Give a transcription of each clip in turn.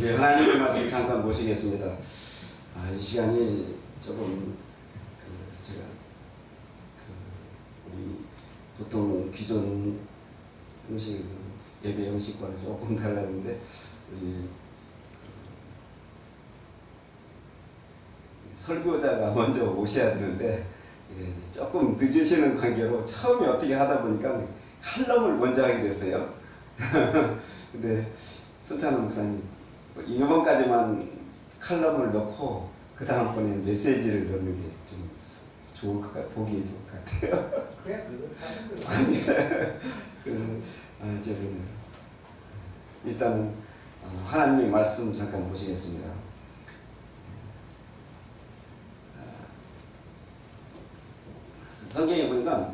네, 하나님의 말씀 잠깐 보시겠습니다. 이 시간이 조금 제가 우리 보통 기존 형식 예배 형식과는 조금 달랐는데 우리 설교자가 먼저 오셔야 되는데 조금 늦으시는 관계로 처음에 어떻게 하다 보니까 칼럼을 먼저 하게 됐어요. 근데 손찬원 목사님 이번까지만 칼럼을 넣고 그 다음번에 메시지를 넣는 게 좀 좋을 것 같아요. 보기 좋을 것 같아요. 그냥 그거 아니, 그래서 죄송해요. 일단은 하나님의 말씀 잠깐 보시겠습니다. 성경에 보니까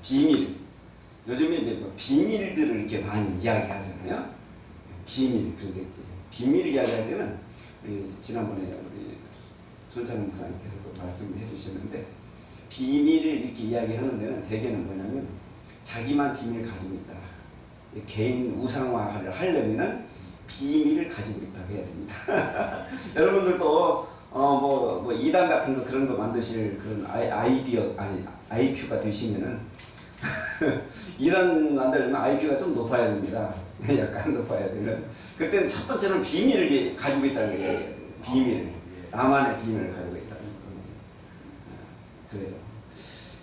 비밀, 요즘에 이제 비밀들을 이렇게 많이 이야기하잖아요. 비밀. 그런데 비밀을 이야기할 때는 지난번에 우리 손찬원 목사님께서도 말씀해 주셨는데, 비밀을 이렇게 이야기하는 데는 대개는 뭐냐면 자기만 비밀을 가지고 있다. 개인 우상화를 하려면은 비밀을 가지고 있다고 해야 됩니다. 여러분들도 뭐 이단 같은 거 그런 거 만드실 그런 IQ가 되시면은 이단 만들려면 IQ가 좀 높아야 됩니다. 약간 높아야 되면 그때는 첫 번째는 비밀을 가지고 있다는 거예요. 비밀, 나만의 비밀을 가지고 있다는 거예요. 그래요.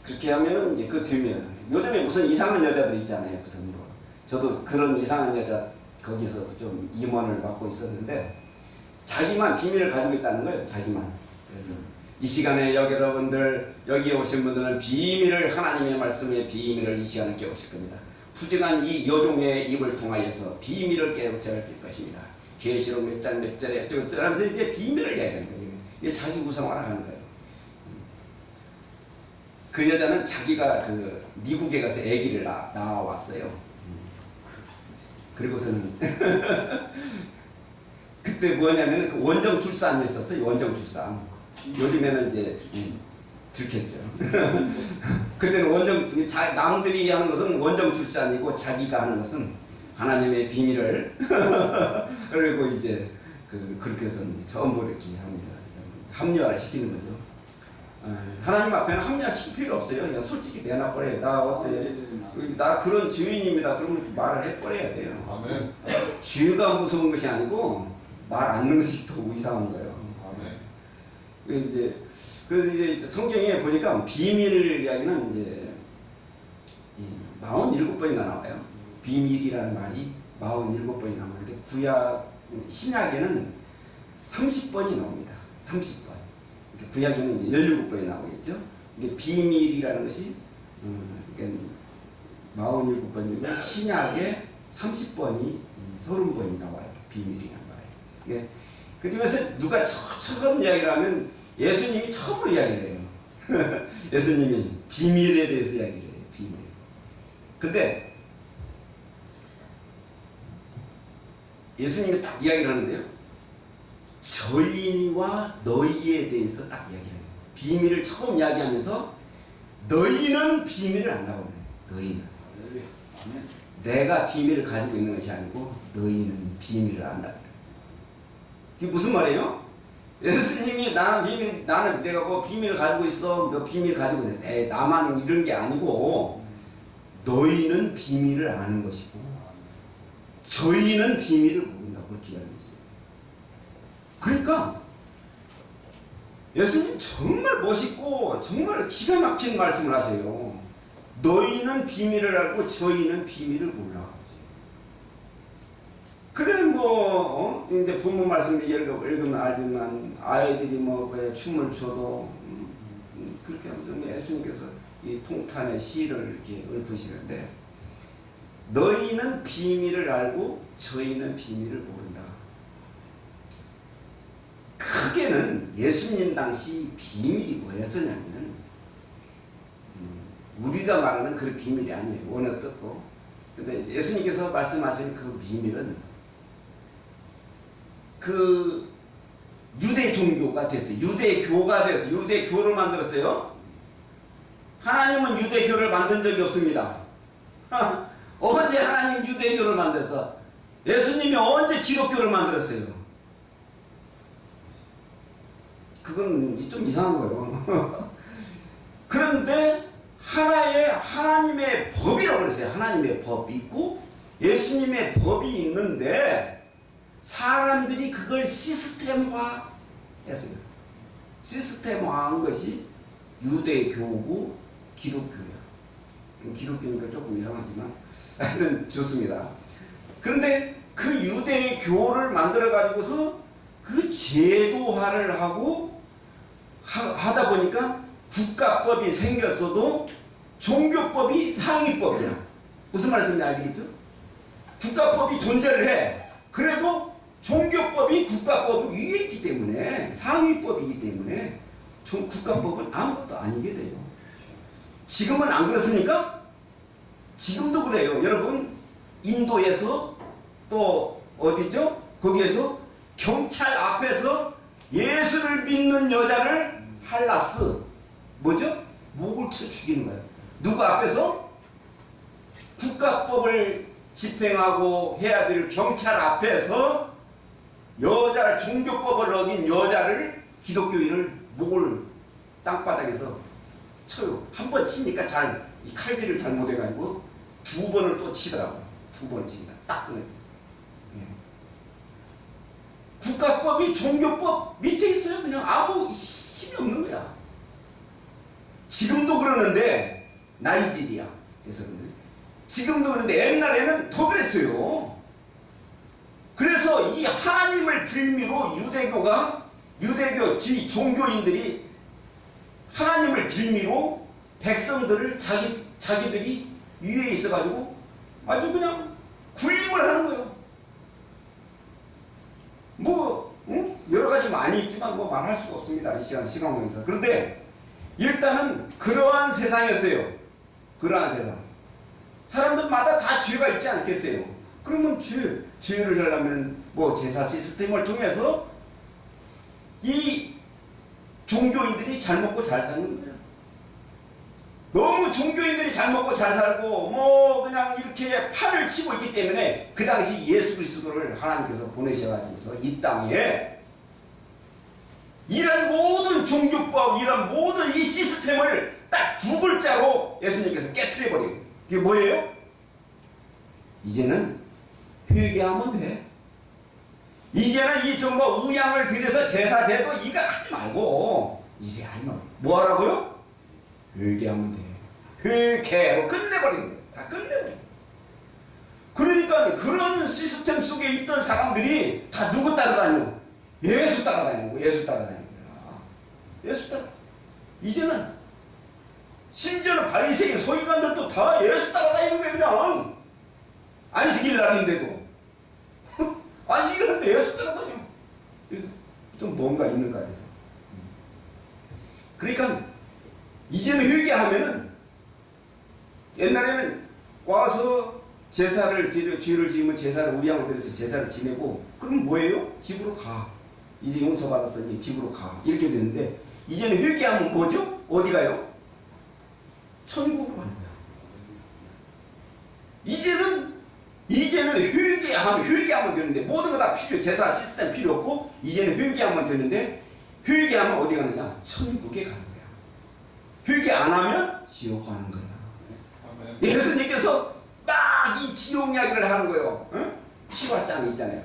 그렇게 하면은 이제 그 뒤면 요즘에 무슨 이상한 여자들 있잖아요. 무슨 뭐 저도 그런 이상한 여자 거기서 좀 임원을 맡고 있었는데. 자기만 비밀을 가지고 있다는 거예요. 자기만. 그래서 이 시간에 여러분들 여기 오신 분들은 비밀을 하나님의 말씀의 비밀을 이 시간에 깨우칠 겁니다. 부정한 이 여종의 입을 통하여서 비밀을 깨우쳐야 될 것입니다. 계시록 몇 장 몇 절에 어쩌고저쩌고 하면서 이제 비밀을 얘기하는 거예요. 이게 자기 우상화를 하는 거예요. 그 여자는 자기가 미국에 가서 아기를 낳아왔어요. 그리고서는 그때 뭐냐면 그 원정 출산이 있었어요. 원정 출산. 요즘에는 이제 들켰죠. 그때는 남들이 하는 것은 원정 출산이고 자기가 하는 것은 하나님의 비밀을 그리고 이제 그렇게 해서 전부 이렇게 합니다. 합리화를 시키는 거죠. 하나님 앞에는 합리화시킬 필요 없어요. 그냥 솔직히 내놔버려요. 나 어때? 나 그런 주인입니다. 그러면 말을 해버려야 돼요. 아멘. 죄가 무서운 것이 아니고 말 안 듣는 것이 더 이상한 거예요. 그래서 이제 성경에 보니까 비밀 이야기는 이제 47번이나 나와요. 비밀이라는 말이 47번이 나오는데 신약에는 30번이 나옵니다. 30번. 구약에는 이제 17번이 나오겠죠. 이게 비밀이라는 것이 47번이고 신약에 30번이 30번이 나와요. 비밀이라는 말이에요. 그 중에서 누가 처음 이야기를 하면 예수님이 처음으로 이야기를 해요. 예수님이 비밀에 대해서 이야기를 해요. 비밀. 근데 예수님이 딱 이야기를 하는데요. 저희와 너희에 대해서 딱 이야기를 해요. 비밀을 처음 이야기하면서 너희는 비밀을 안다고 해요. 너희는. 내가 비밀을 가지고 있는 것이 아니고 너희는 비밀을 안다. 이게 무슨 말이에요? 예수님이 나는 내가 뭐 비밀을 가지고 있어, 뭐 비밀을 가지고 있어. 나만 이런 게 아니고 너희는 비밀을 아는 것이고 저희는 비밀을 모른다고 그렇게 이야기하고 있어요. 그러니까 예수님 정말 멋있고 정말 기가 막힌 말씀을 하세요. 너희는 비밀을 알고 저희는 비밀을 몰라. 그래 이제 본문 말씀 읽으면 알지만 아이들이 왜 춤을 춰도 그렇게 하면서 예수님께서 이 통탄의 시를 이렇게 읊으시는데 너희는 비밀을 알고 저희는 비밀을 모른다. 크게는 예수님 당시 비밀이 뭐였었냐면 우리가 말하는 그 비밀이 아니에요. 원어 뜻도. 근데 예수님께서 말씀하신 그 비밀은 유대 종교가 됐어요. 유대교가 됐어요. 유대교를 만들었어요. 하나님은 유대교를 만든 적이 없습니다. 언제 하나님 유대교를 만들어서 예수님이 언제 기독교를 만들었어요? 그건 좀 이상한 거예요. 그런데 하나님의 법이라고 그랬어요. 하나님의 법이 있고 예수님의 법이 있는데 사람들이 그걸 시스템화 했어요. 시스템화한 것이 유대교고 기독교예요. 기독교니까 조금 이상하지만 하여튼 좋습니다. 그런데 그 유대교를 만들어 가지고서 그 제도화를 하고 하다 보니까 국가법이 생겼어도 종교법이 상위법이야. 무슨 말씀인지 알겠죠? 국가법이 존재를 해. 그래도 종교법이 국가법을 위에 있기 때문에 상위법이기 때문에 국가법은 아무것도 아니게 돼요. 지금은 안 그렇습니까? 지금도 그래요. 여러분 인도에서 또 어디죠? 거기에서 경찰 앞에서 예수를 믿는 여자를 할라스 뭐죠? 목을 쳐 죽이는 거예요. 누구 앞에서? 국가법을 집행하고 해야 될 경찰 앞에서 여자를 종교법을 어긴 여자를 기독교인을 목을 땅바닥에서 쳐요. 한 번 치니까 이 칼질을 잘못해가지고 두 번을 또 치더라고요. 두 번 치니까 딱 끊어요. 예. 국가법이 종교법 밑에 있어요. 그냥 아무 힘이 없는 거야. 지금도 그러는데 나이지리아 그래서 지금도 그런데 옛날에는 더 그랬어요. 그래서 이 하나님을 빌미로 유대교 종교인들이 하나님을 빌미로 백성들을 자기들이 위에 있어가지고 아주 그냥 군림을 하는 거예요. 뭐 여러 가지 많이 있지만 뭐 말할 수가 없습니다. 이 시간에서. 그런데 일단은 그러한 세상이었어요. 그러한 세상. 사람들마다 다 죄가 있지 않겠어요? 그러면 죄를 하려면 뭐 제사 시스템을 통해서 이 종교인들이 잘 먹고 잘 사는 거예요. 너무 종교인들이 잘 먹고 잘 살고 뭐 그냥 이렇게 팔을 치고 있기 때문에 그 당시 예수 그리스도를 하나님께서 보내셔가지고서 이 땅에 이런 모든 종교법, 이런 모든 이 시스템을 딱 두 글자로 예수님께서 깨트려버려요. 그게 뭐예요? 이제는 회개하면 돼. 이제는 이 좀 뭐 의향을 들여서 제사 제도 이거 하지 말고 이제 하면 뭐 하라고요? 회개하면 돼. 회개로 끝내버리는 거예요. 다 끝내버리는 거예요. 그러니까 그런 시스템 속에 있던 사람들이 다 누구 따라다녀? 예수 따라다니는 거예요. 예수 따라다니는 거야. 예수 따라. 이제는 심지어는 바리새인 서기관들도 다 예수 따라다니는 거예요. 그냥 안식일 날인데도 안식일 할때 예수 따라다녀. 좀 뭔가 있는 것 같아서. 그러니까 이제는 회개하면은 옛날에는 와서 제사를 죄를 지으면 제사를 우양을 들여서 제사를 지내고 그럼 뭐예요? 집으로 가. 이제 용서받았으니 집으로 가. 이렇게 되는데 이제는 회개하면 뭐죠? 어디 가요? 천국으로 가는 거야. 이제는 회개하면 되는데 모든 거 다 필요. 제사 시스템 필요 없고 이제는 회개하면 되는데 회개하면 어디 가느냐? 천국에 가는 거야. 회개 안 하면 지옥 가는 거야. 예수님께서 막 이 지옥 이야기를 하는 거예요. 응? 칠화장이 있잖아요.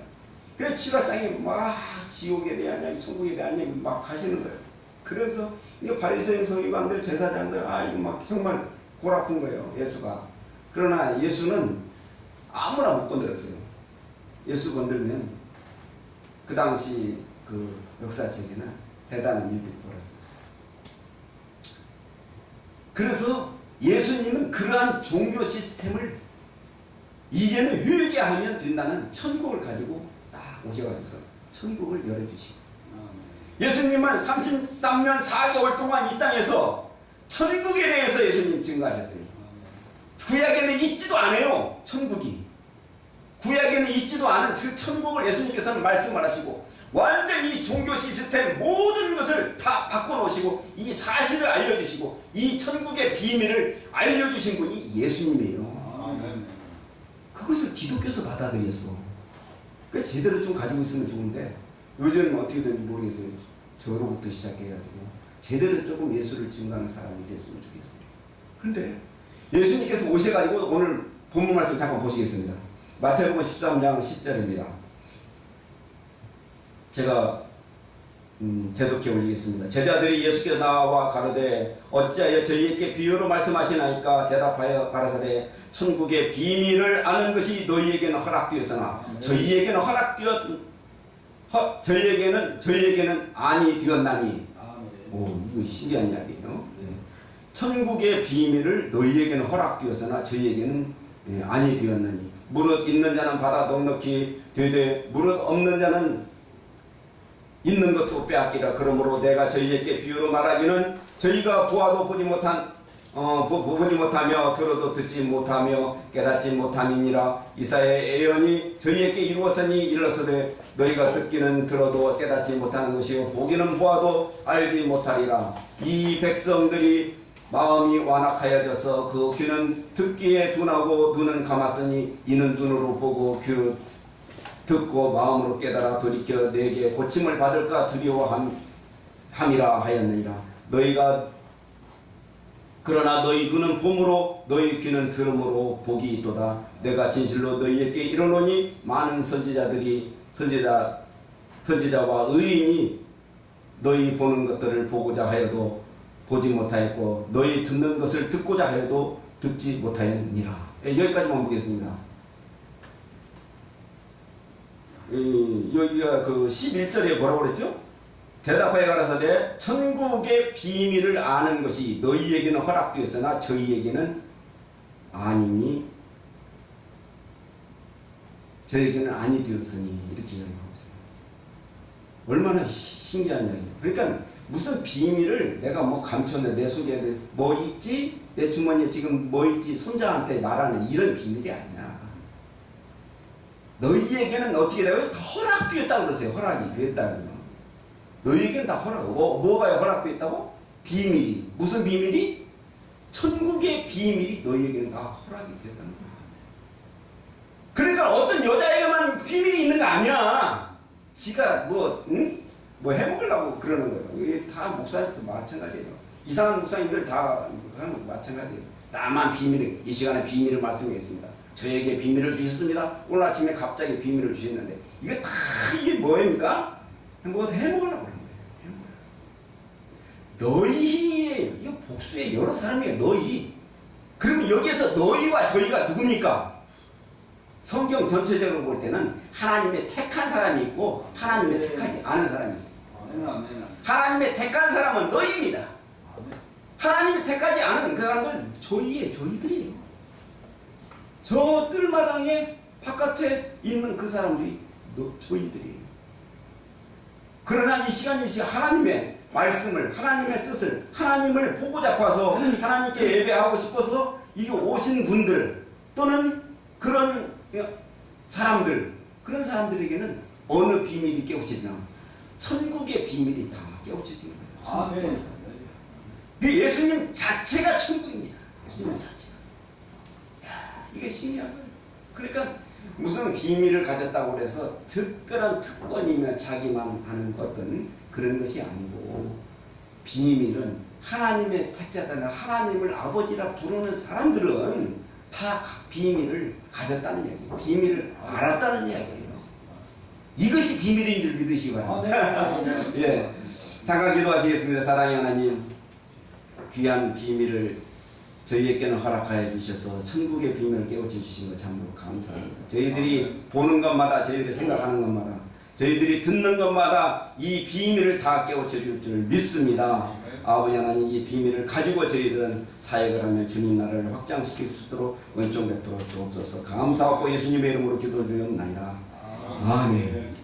그래서 칠화장이 막 지옥에 대한 이야기, 천국에 대한 이야기 막 하시는 거예요. 그래서 이 바리새인 서기관들, 제사장들 이거 막 정말 골아픈 거예요. 예수가. 그러나 예수는 아무나 못 건드렸어요. 예수 건들면 그 당시 그 역사책에는 대단한 일들이 벌어졌어요. 그래서 예수님은 그러한 종교 시스템을 이제는 회개하면 된다는 천국을 가지고 딱 오셔가지고서 천국을 열어주시고 예수님은 33년 4개월 동안 이 땅에서 천국에 대해서 예수님 증거하셨어요. 구약에는 있지도 않아요. 천국이. 구약에는 있지도 않은 그 천국을 예수님께서는 말씀을 하시고 완전히 이 종교 시스템 모든 것을 다 바꿔놓으시고 이 사실을 알려주시고 이 천국의 비밀을 알려주신 분이 예수님이에요. 그것을 기독교에서 받아들였어. 그 제대로 좀 가지고 있으면 좋은데 요즘은 어떻게 되는지 모르겠어요. 저로부터 시작해가지고 제대로 조금 예수를 증거하는 사람이 됐으면 좋겠어요. 그런데 예수님께서 오셔가지고 오늘 본문 말씀 잠깐 보시겠습니다. 마태복음 13장 10절입니다. 제가 대독해 올리겠습니다. 제자들이 예수께서 나와 가로되 어찌하여 저희에게 비유로 말씀하시나이까? 대답하여 가라사대 천국의 비밀을 아는 것이 너희에게는 허락되었으나 저희에게는 저희에게는 아니 되었나니. 오, 이거 신기한 이야기예요. 네. 천국의 비밀을 너희에게는 허락되었으나 저희에게는 아니 되었나니. 무릇 있는 자는 받아 넉넉히 되되 무릇 없는 자는 있는 것도 빼앗기라. 그러므로 내가 저희에게 비유로 말하기는 저희가 보아도 보지 못하며 들어도 듣지 못하며 깨닫지 못함이니라. 이사야의 예언이 저희에게 이루었으니 이르렀으되 너희가 듣기는 들어도 깨닫지 못하는 것이요 보기는 보아도 알지 못하리라. 이 백성들이 마음이 완악하여져서 그 귀는 듣기에 둔하고 눈은 감았으니 이는 눈으로 보고 귀로 듣고 마음으로 깨달아 돌이켜 내게 고침을 받을까 두려워함이라 하였느니라. 그러나 너희 눈은 봄으로 너희 귀는 들음으로 복이 있도다. 내가 진실로 너희에게 이르노니 많은 선지자와 의인이 너희 보는 것들을 보고자 하여도 보지 못하였고 너희 듣는 것을 듣고자 하여도 듣지 못하였느니라. 여기까지만 보겠습니다. 여기가 그 11절에 뭐라고 그랬죠? 대답하여 가라사대 천국의 비밀을 아는 것이 너희에게는 허락되었으나 저희에게는 아니니 저희에게는 아니 되었으니 이렇게 이야기하고 있어요. 얼마나 신기한 이야기예요. 그러니까 무슨 비밀을 내가 뭐 감췄네, 내 속에 뭐 있지, 내 주머니에 지금 뭐 있지 손자한테 말하는 이런 비밀이 아니야. 너희에게는 어떻게 되고 다 허락되었다고 그러세요. 허락이 되었다는 거. 너희에게는 다 뭐가 허락되었다고? 비밀이. 무슨 비밀이? 천국의 비밀이 너희에게는 다 허락이 되었다는 거야. 그러니까 어떤 여자에게만 비밀이 있는 거 아니야. 지가 뭐 해먹으려고 그러는 거예요. 이게 다 목사님도 마찬가지예요. 이상한 목사님들 다 하는 거 마찬가지예요. 나만 이 시간에 비밀을 말씀하겠습니다. 저에게 비밀을 주셨습니다. 오늘 아침에 갑자기 비밀을 주셨는데 이게 다 이게 뭐입니까? 뭐 해먹으려고 그러는 거예요. 너희예요. 이거 복수의 여러 사람이에요. 너희. 그러면 여기에서 너희와 저희가 누굽니까? 성경 전체적으로 볼 때는 하나님의 택한 사람이 있고 하나님의 택하지 않은 사람이 있어요. 하나님의 택한 사람은 너희입니다. 하나님이 택하지 않은 그 사람들은 저희들이에요. 저 뜰마당에 바깥에 있는 그 사람들이 저희들이에요. 그러나 이 시간 하나님의 말씀을, 하나님의 뜻을, 하나님을 보고 잡아서 하나님께 예배하고 싶어서 이게 오신 분들 또는 그런 그런 사람들에게는 어느 비밀이 깨우치나? 천국의 비밀이 다 깨우쳐지는 거예요. 아멘. 예수님 자체가 천국입니다. 예수님 자체가. 이게 신기한 거예요. 그러니까 무슨 비밀을 가졌다고 해서 특별한 특권이며 자기만 하는 어떤 그런 것이 아니고 비밀은 하나님의 택자들은 하나님을 아버지라 부르는 사람들은 다 비밀을 가졌다는 이야기예요. 비밀을 알았다는 이야기예요. 이것이 비밀인 줄 믿으시기 바랍니다. 예, 잠깐 기도하시겠습니다. 사랑의 하나님, 귀한 비밀을 저희에게는 허락하여 주셔서 천국의 비밀을 깨우쳐 주신 것 참으로 감사합니다. 저희들이 보는 것마다, 저희들이 생각하는 것마다, 저희들이 듣는 것마다 이 비밀을 다 깨우쳐 줄 줄 믿습니다. 아버지 하나님, 이 비밀을 가지고 저희들은 사역을 하며 주님 나라를 확장시킬 수 있도록 은총 베풀어 주옵소서. 감사하고 예수님의 이름으로 기도드리옵나이다. 아멘.